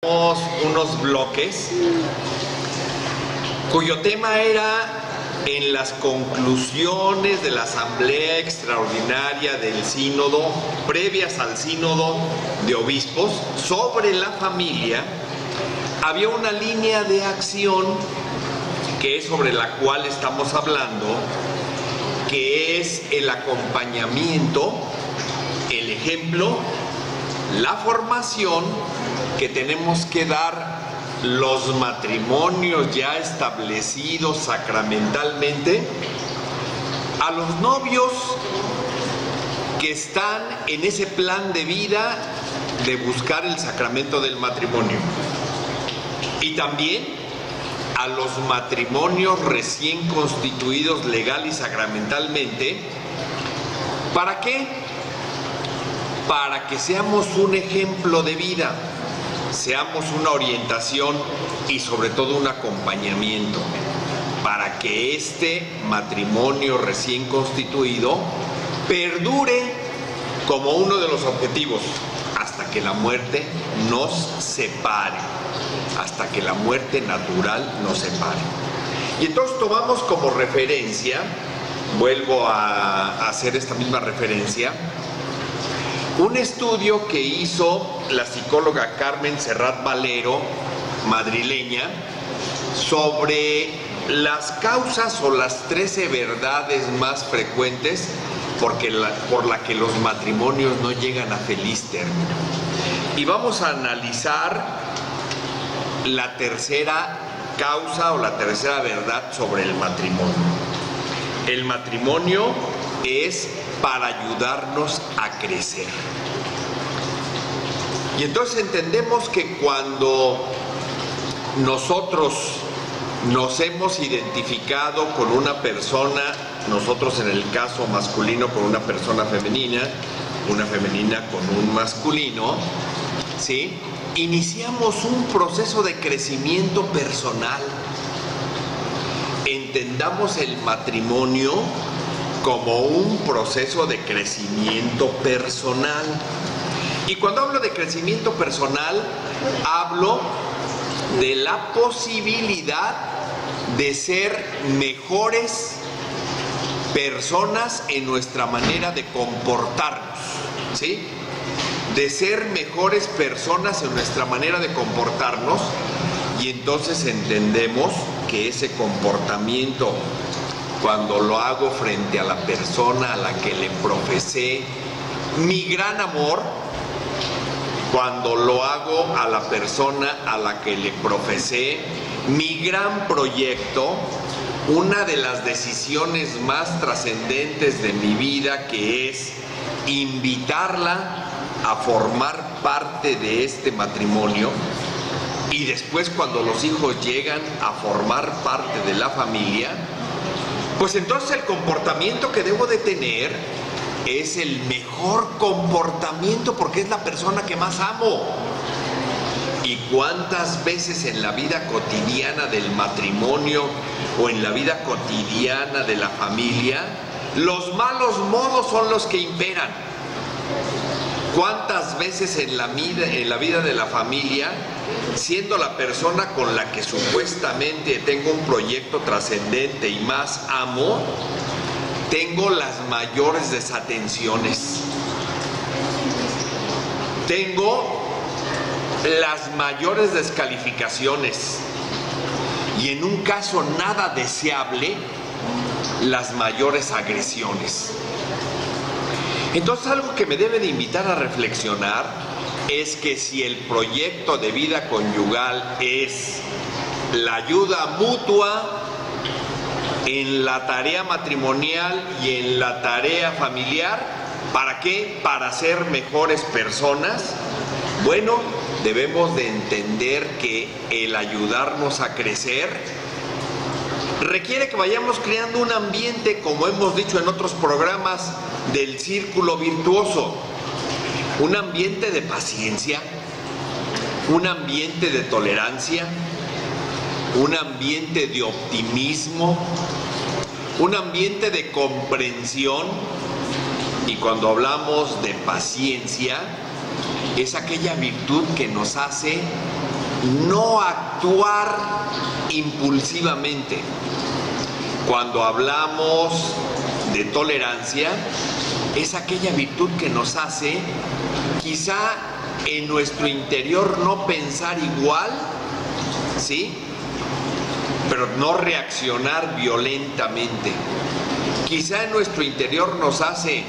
Unos bloques cuyo tema era en las conclusiones de la Asamblea Extraordinaria del Sínodo, previas al Sínodo de Obispos, sobre la familia. Había una línea de acción que es sobre la cual estamos hablando, que es el acompañamiento, el ejemplo, la formación que tenemos que dar los matrimonios ya establecidos sacramentalmente a los novios que están en ese plan de vida de buscar el sacramento del matrimonio, y también a los matrimonios recién constituidos legal y sacramentalmente. ¿Para qué? Para que seamos un ejemplo de vida, seamos una orientación y sobre todo un acompañamiento para que este matrimonio recién constituido perdure como uno de los objetivos hasta que la muerte nos separe, hasta que la muerte natural nos separe. Y entonces tomamos como referencia, vuelvo a hacer esta misma referencia, un estudio que hizo la psicóloga Carmen Serrat Valero, madrileña, sobre las causas o las 13 verdades más frecuentes por la que los matrimonios no llegan a feliz término. Y vamos a analizar la tercera causa o la tercera verdad sobre el matrimonio. El matrimonio es para ayudarnos a crecer. Y entonces entendemos que cuando nosotros nos hemos identificado con una persona, nosotros en el caso masculino con una persona femenina, una femenina con un masculino, ¿sí? Iniciamos un proceso de crecimiento personal. Entendamos el matrimonio como un proceso de crecimiento personal. Y cuando hablo de crecimiento personal, hablo de la posibilidad de ser mejores personas en nuestra manera de comportarnos, ¿sí? De ser mejores personas en nuestra manera de comportarnos, y entonces entendemos que ese comportamiento, cuando lo hago frente a la persona a la que le profesé mi gran amor, cuando lo hago a la persona a la que le profesé mi gran proyecto, una de las decisiones más trascendentes de mi vida, que es invitarla a formar parte de este matrimonio, y después cuando los hijos llegan a formar parte de la familia, pues entonces el comportamiento que debo de tener es el mejor comportamiento, porque es la persona que más amo. ¿Y cuántas veces en la vida cotidiana del matrimonio o en la vida cotidiana de la familia los malos modos son los que imperan? ¿Cuántas veces en la vida de la familia, siendo la persona con la que supuestamente tengo un proyecto trascendente y más amo, tengo las mayores desatenciones? Tengo las mayores descalificaciones y, en un caso nada deseable, las mayores agresiones. Entonces, algo que me debe de invitar a reflexionar es que si el proyecto de vida conyugal es la ayuda mutua en la tarea matrimonial y en la tarea familiar, ¿para qué? Para ser mejores personas. Bueno, debemos de entender que el ayudarnos a crecer requiere que vayamos creando un ambiente, como hemos dicho en otros programas, del círculo virtuoso. Un ambiente de paciencia, un ambiente de tolerancia, un ambiente de optimismo, un ambiente de comprensión. Y cuando hablamos de paciencia, es aquella virtud que nos hace no actuar impulsivamente. Cuando hablamos de tolerancia, es aquella virtud que nos hace quizá en nuestro interior no pensar igual, ¿sí? Pero no reaccionar violentamente. Quizá en nuestro interior nos hace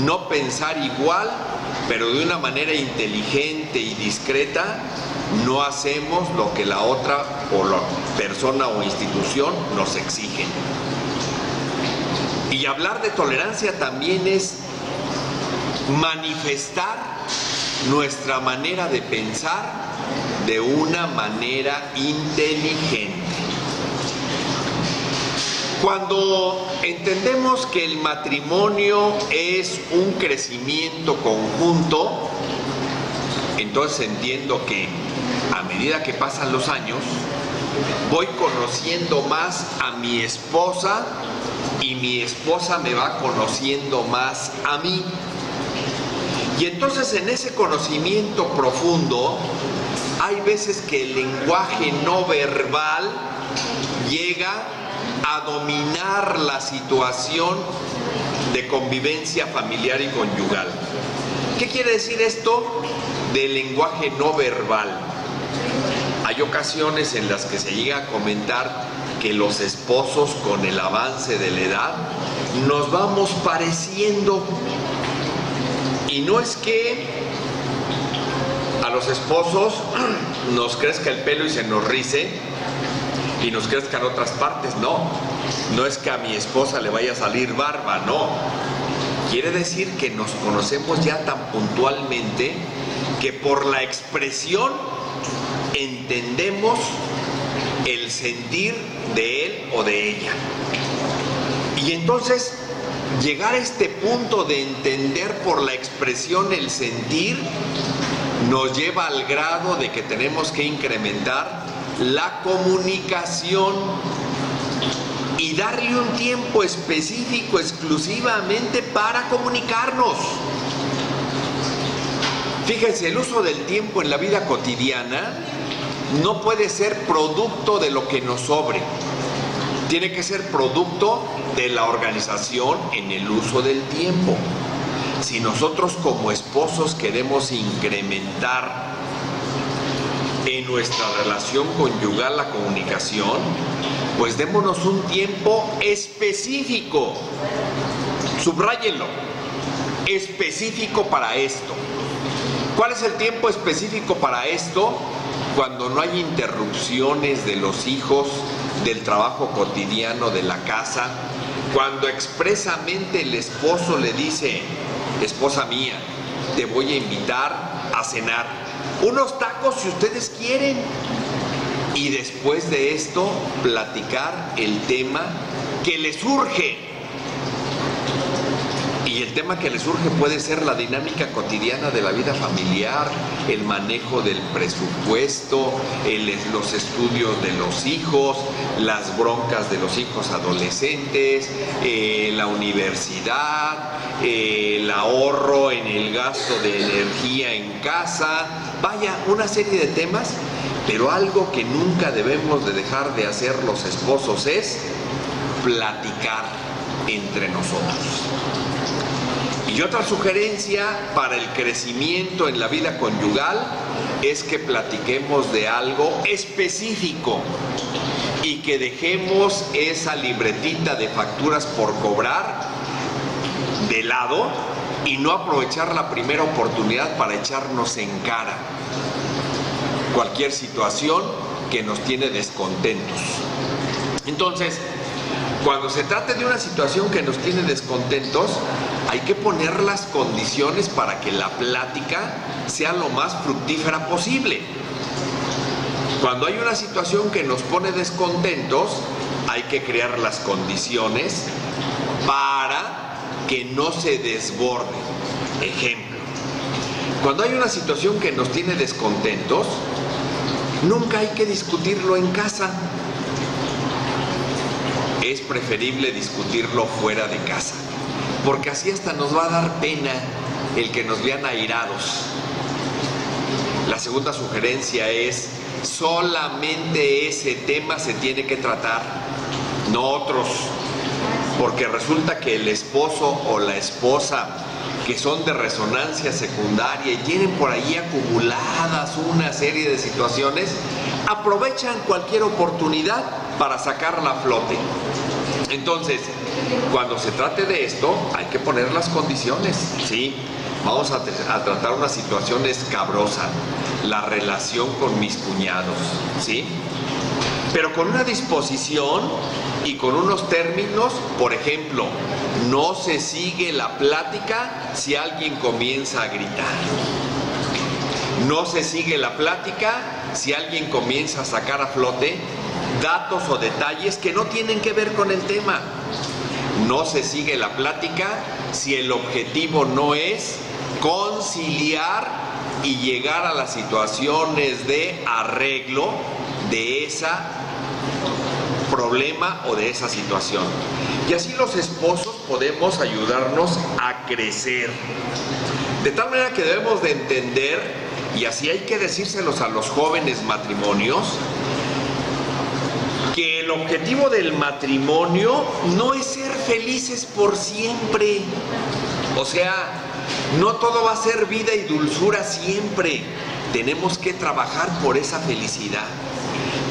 no pensar igual, pero de una manera inteligente y discreta no hacemos lo que la otra o la persona o institución nos exigen. Y hablar de tolerancia también es manifestar nuestra manera de pensar de una manera inteligente. Cuando entendemos que el matrimonio es un crecimiento conjunto, entonces entiendo que a medida que pasan los años, voy conociendo más a mi esposa y mi esposa me va conociendo más a mí. Y entonces en ese conocimiento profundo, hay veces que el lenguaje no verbal llega a dominar la situación de convivencia familiar y conyugal. ¿Qué quiere decir esto del lenguaje no verbal? Hay ocasiones en las que se llega a comentar que los esposos, con el avance de la edad, nos vamos pareciendo. Y no es que a los esposos nos crezca el pelo y se nos rice y nos crezcan otras partes, no. No es que a mi esposa le vaya a salir barba, no. Quiere decir que nos conocemos ya tan puntualmente que por la expresión entendemos el sentir de él o de ella. Y entonces, llegar a este punto de entender por la expresión el sentir nos lleva al grado de que tenemos que incrementar la comunicación y darle un tiempo específico exclusivamente para comunicarnos. Fíjense, el uso del tiempo en la vida cotidiana no puede ser producto de lo que nos sobre. Tiene que ser producto de la organización en el uso del tiempo. Si nosotros como esposos queremos incrementar en nuestra relación conyugal la comunicación, pues démonos un tiempo específico. Subráyenlo. Específico para esto. ¿Cuál es el tiempo específico para esto? Cuando no hay interrupciones de los hijos, del trabajo cotidiano de la casa, cuando expresamente el esposo le dice: esposa mía, te voy a invitar a cenar unos tacos si ustedes quieren. Y después de esto, platicar el tema que les surge. Y el tema que les surge puede ser la dinámica cotidiana de la vida familiar, el manejo del presupuesto, los estudios de los hijos, las broncas de los hijos adolescentes, la universidad, el ahorro en el gasto de energía en casa. Vaya, una serie de temas, pero algo que nunca debemos de dejar de hacer los esposos es platicar entre nosotros. Y otra sugerencia para el crecimiento en la vida conyugal es que platiquemos de algo específico y que dejemos esa libretita de facturas por cobrar de lado y no aprovechar la primera oportunidad para echarnos en cara cualquier situación que nos tiene descontentos. Entonces, cuando se trate de una situación que nos tiene descontentos, hay que poner las condiciones para que la plática sea lo más fructífera posible. Cuando hay una situación que nos pone descontentos, hay que crear las condiciones para que no se desborde. Ejemplo, cuando hay una situación que nos tiene descontentos, nunca hay que discutirlo en casa. Es preferible discutirlo fuera de casa, porque así hasta nos va a dar pena el que nos vean airados. La segunda sugerencia es solamente ese tema se tiene que tratar, no otros, porque resulta que el esposo o la esposa que son de resonancia secundaria y tienen por ahí acumuladas una serie de situaciones, aprovechan cualquier oportunidad para sacarla a flote. Entonces, cuando se trate de esto, hay que poner las condiciones, ¿sí? Vamos a tratar una situación escabrosa, la relación con mis cuñados, ¿sí? Pero con una disposición y con unos términos. Por ejemplo, no se sigue la plática si alguien comienza a gritar. No se sigue la plática si alguien comienza a sacar a flote datos o detalles que no tienen que ver con el tema. No se sigue la plática si el objetivo no es conciliar y llegar a las situaciones de arreglo de ese problema o de esa situación. Y así los esposos podemos ayudarnos a crecer. De tal manera que debemos de entender, y así hay que decírselos a los jóvenes matrimonios, que el objetivo del matrimonio no es ser felices por siempre. O sea, no todo va a ser vida y dulzura siempre. Tenemos que trabajar por esa felicidad.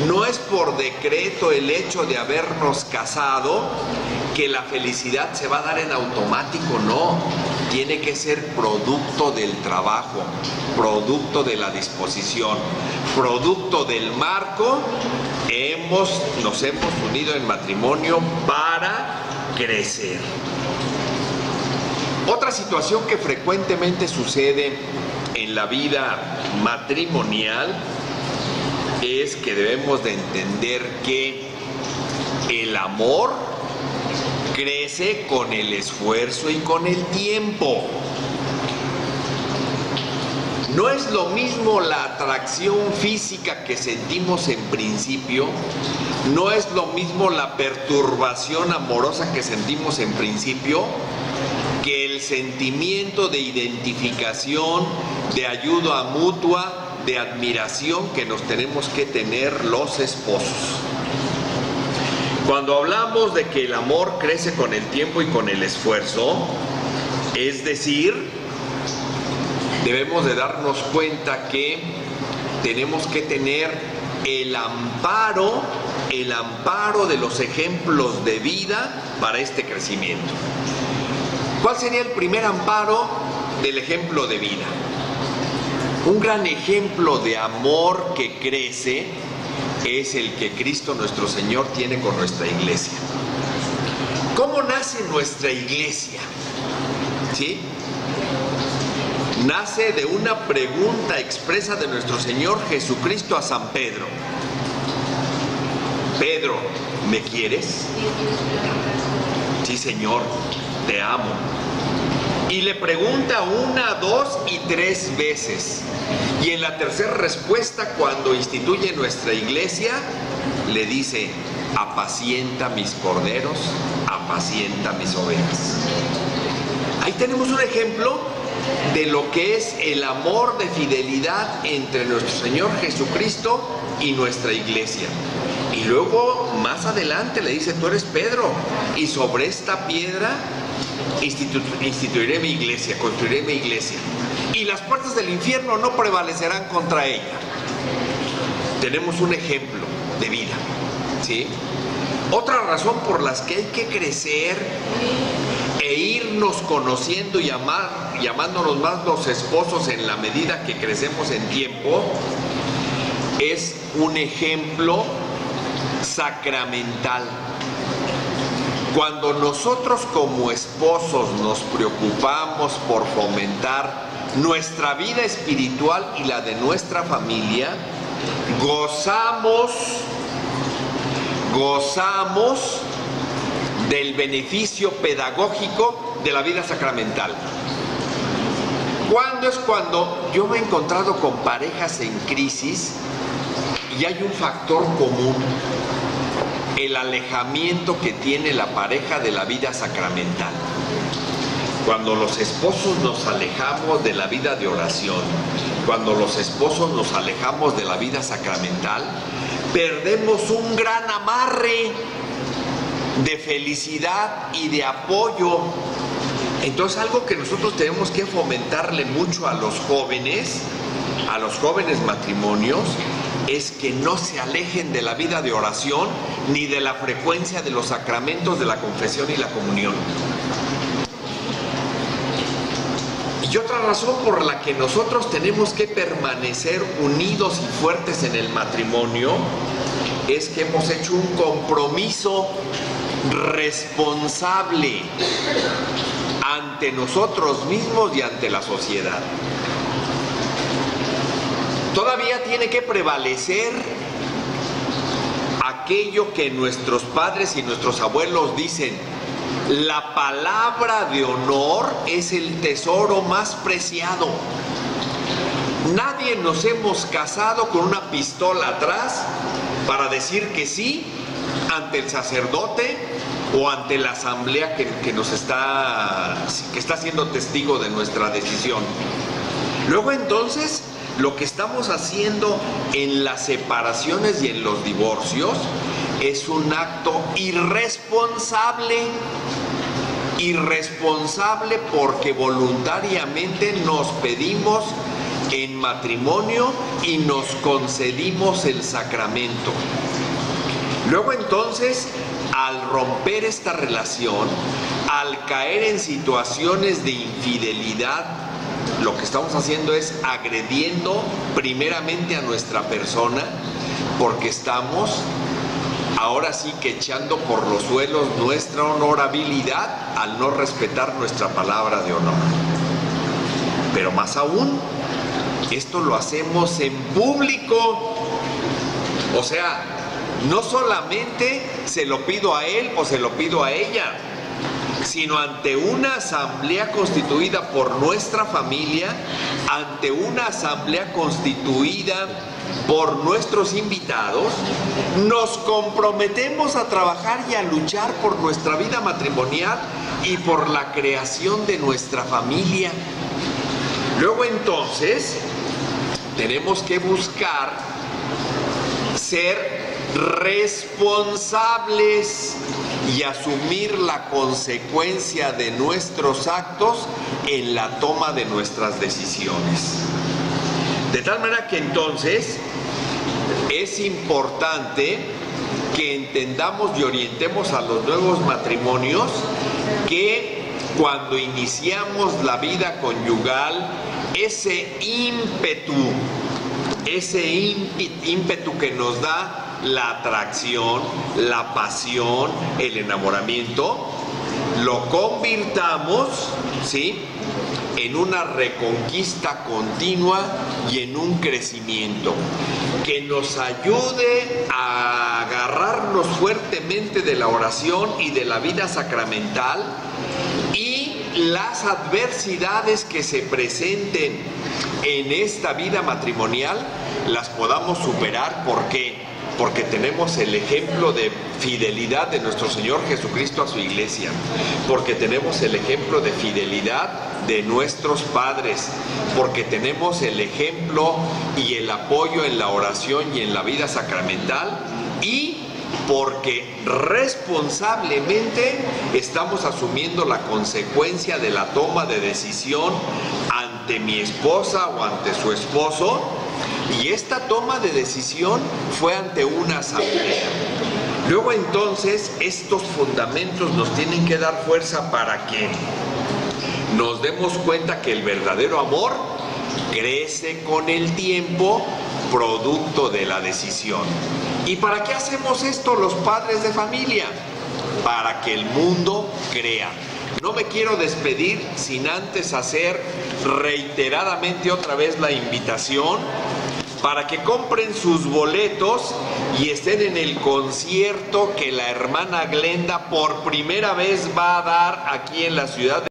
No es por decreto el hecho de habernos casado que la felicidad se va a dar en automático, no. Tiene que ser producto del trabajo, producto de la disposición, producto del marco. Nos hemos unido en matrimonio para crecer. Otra situación que frecuentemente sucede en la vida matrimonial es que debemos de entender que el amor crece con el esfuerzo y con el tiempo. No es lo mismo la atracción física que sentimos en principio, no es lo mismo la perturbación amorosa que sentimos en principio, que el sentimiento de identificación, de ayuda mutua, de admiración que nos tenemos que tener los esposos. Cuando hablamos de que el amor crece con el tiempo y con el esfuerzo, es decir, debemos de darnos cuenta que tenemos que tener el amparo de los ejemplos de vida para este crecimiento. ¿Cuál sería el primer amparo del ejemplo de vida? Un gran ejemplo de amor que crece es el que Cristo nuestro Señor tiene con nuestra iglesia. ¿Cómo nace nuestra iglesia? ¿Sí? Nace de una pregunta expresa de nuestro Señor Jesucristo a San Pedro. Pedro, ¿me quieres? Sí, Señor, te amo. Y le pregunta 1, 2 y 3 veces. Y en la tercera respuesta, cuando instituye nuestra iglesia, le dice: apacienta mis corderos, apacienta mis ovejas. Ahí tenemos un ejemplo de lo que es el amor de fidelidad entre nuestro Señor Jesucristo y nuestra iglesia. Y luego, más adelante, le dice: tú eres Pedro, y sobre esta piedra instituiré mi iglesia, construiré mi iglesia, y las puertas del infierno no prevalecerán contra ella. Tenemos un ejemplo de vida, ¿sí? Otra razón por las que hay que crecer e irnos conociendo y llamándonos más los esposos en la medida que crecemos en tiempo, es un ejemplo sacramental. Cuando nosotros como esposos nos preocupamos por fomentar nuestra vida espiritual y la de nuestra familia, gozamos del beneficio pedagógico de la vida sacramental. ¿Cuándo es cuando yo me he encontrado con parejas en crisis y hay un factor común? El alejamiento que tiene la pareja de la vida sacramental. cuando los esposos nos alejamos de la vida de oración, cuando los esposos nos alejamos de la vida sacramental, perdemos un gran amarre de felicidad y de apoyo. Entonces, algo que nosotros tenemos que fomentarle mucho a los jóvenes matrimonios, es que no se alejen de la vida de oración ni de la frecuencia de los sacramentos de la confesión y la comunión. Y otra razón por la que nosotros tenemos que permanecer unidos y fuertes en el matrimonio es que hemos hecho un compromiso responsable ante nosotros mismos y ante la sociedad. Todavía tiene que prevalecer aquello que nuestros padres y nuestros abuelos dicen: la palabra de honor es el tesoro más preciado. Nadie nos hemos casado con una pistola atrás para decir que sí ante el sacerdote o ante la asamblea que está siendo testigo de nuestra decisión. Luego, entonces, lo que estamos haciendo en las separaciones y en los divorcios es un acto irresponsable porque voluntariamente nos pedimos en matrimonio y nos concedimos el sacramento. Luego, entonces, al romper esta relación, al caer en situaciones de infidelidad, lo que estamos haciendo es agrediendo primeramente a nuestra persona, porque estamos ahora sí que echando por los suelos nuestra honorabilidad al no respetar nuestra palabra de honor. Pero más aún, esto lo hacemos en público. O sea, no solamente se lo pido a él o se lo pido a ella, sino ante una asamblea constituida por nuestra familia, ante una asamblea constituida por nuestros invitados, nos comprometemos a trabajar y a luchar por nuestra vida matrimonial y por la creación de nuestra familia. Luego, entonces, tenemos que buscar ser responsables y asumir la consecuencia de nuestros actos en la toma de nuestras decisiones. De tal manera que entonces es importante que entendamos y orientemos a los nuevos matrimonios que cuando iniciamos la vida conyugal, ese ímpetu que nos da la atracción, la pasión, el enamoramiento, lo convirtamos, ¿sí?, en una reconquista continua y en un crecimiento que nos ayude a agarrarnos fuertemente de la oración y de la vida sacramental, y las adversidades que se presenten en esta vida matrimonial las podamos superar. ¿Por qué? Porque tenemos el ejemplo de fidelidad de nuestro Señor Jesucristo a su iglesia, porque tenemos el ejemplo de fidelidad de nuestros padres, porque tenemos el ejemplo y el apoyo en la oración y en la vida sacramental, y porque responsablemente estamos asumiendo la consecuencia de la toma de decisión ante mi esposa o ante su esposo. Y esta toma de decisión fue ante una asamblea. Luego, entonces, estos fundamentos nos tienen que dar fuerza para que nos demos cuenta que el verdadero amor crece con el tiempo, producto de la decisión. ¿Y para qué hacemos esto los padres de familia? Para que el mundo crea. No me quiero despedir sin antes hacer reiteradamente otra vez la invitación para que compren sus boletos y estén en el concierto que la hermana Glenda por primera vez va a dar aquí en la ciudad de